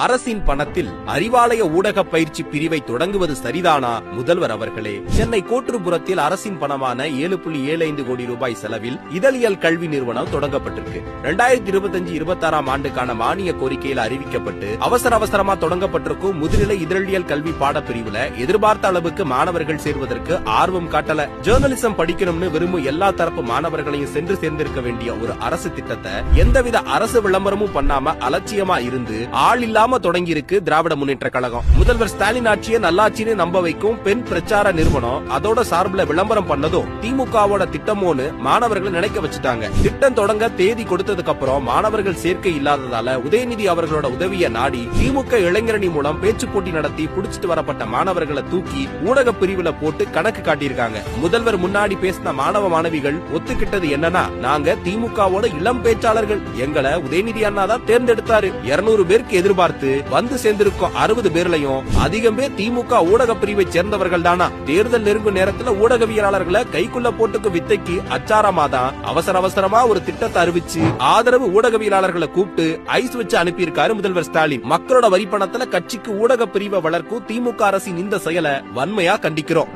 அரசின் பணத்தில் அறிவாலய ஊடக பயிற்சி பிரிவை தொடங்குவது சரிதானா? முதல்வர் அவர்களே, சென்னை கோட்டுப்புறத்தில் அரசின் பணமான 7.75 கோடி ரூபாய் செலவில் இதழியல் கல்வி நிறுவனம் தொடங்கப்பட்டிருக்கு. 2025-26 ஆண்டுக்கான மானிய கோரிக்கையில் அறிவிக்கப்பட்டு அவசரமா தொடங்கப்பட்டிருக்கும் முதுநிலை இதழியல் கல்வி பாடப்பிரிவுல எதிர்பார்த்த அளவுக்கு மாணவர்கள் சேர்வதற்கு ஆர்வம் காட்டல. ஜேர்னலிசம் படிக்கணும்னு விரும்பும் எல்லா தரப்பு மாணவர்களையும் சென்று சேர்ந்திருக்க வேண்டிய ஒரு அரசு திட்டத்தை எந்தவித அரசு விளம்பரமும் பண்ணாம அலட்சியமா இருந்து ஆள் இல்லாம தொடங்கி இருக்கு திராவிட முன்னேற்ற கழகம். முதல்வர் ஸ்டாலின் ஆட்சியை நல்லாட்சின்னு நம்ப வைக்கும் பெண் பிரச்சார நிறுவனம் அதோட சார்பில் விளம்பரம் பண்ணதும் திமுகவோட திட்டமோன்னு மாணவர்களை நினைக்க வச்சுட்டாங்க. திட்டம் தொடங்க தேதி கொடுத்ததுக்கு அப்புறம் மாணவர்கள் சேர்க்கை இல்லாததால உதயநிதி அவர்களோட உதவியை நாடி திமுக இளைஞரணி மூலம் பேச்சு போட்டி நடத்தி புடிச்சிட்டு வரப்பட்ட மாணவர்களை தூக்கி ஊடக பிரிவுல போட்டு கணக்கு காட்டியிருக்காங்க. முதல்வர் முன்னாடி பேசின மாணவ மாணவிகள் ஒத்துக்கிட்டது என்னன்னா, நாங்க திமுகவோட இளம் பேச்சாளர்கள், எங்களை உதயநிதி அண்ணா தான் தேர்ந்தெடுத்தாரு. 200 பேருக்கு எதிர்பார்த்து வந்து சேர்ந்திருக்கும் 60 பேர்லயும் அதிகம் பேர் திமுக ஊடக பிரிவை சேர்ந்தவர்கள் தானா? தேர்தல் நெருங்கும் நேரத்துல ஊடகவியலாளர்களை கைக்குள்ள போட்டுக்கு வித்தைக்கு அச்சாரமா தான் அவசரமா ஒரு திட்டத்தை அறிவிச்சு ஆதரவு ஊடகவியலாளர்களை கூப்பிட்டு ஐஸ் வச்சு அனுப்பியிருக்காரு முதல்வர் ஸ்டாலின். மக்களோட வரி பணத்துல கட்சிக்கு ஊடக பிரிவை வளர்க்கும் திமுக அரசின் இந்த செயலை வன்மையா கண்டிக்கிறோம்.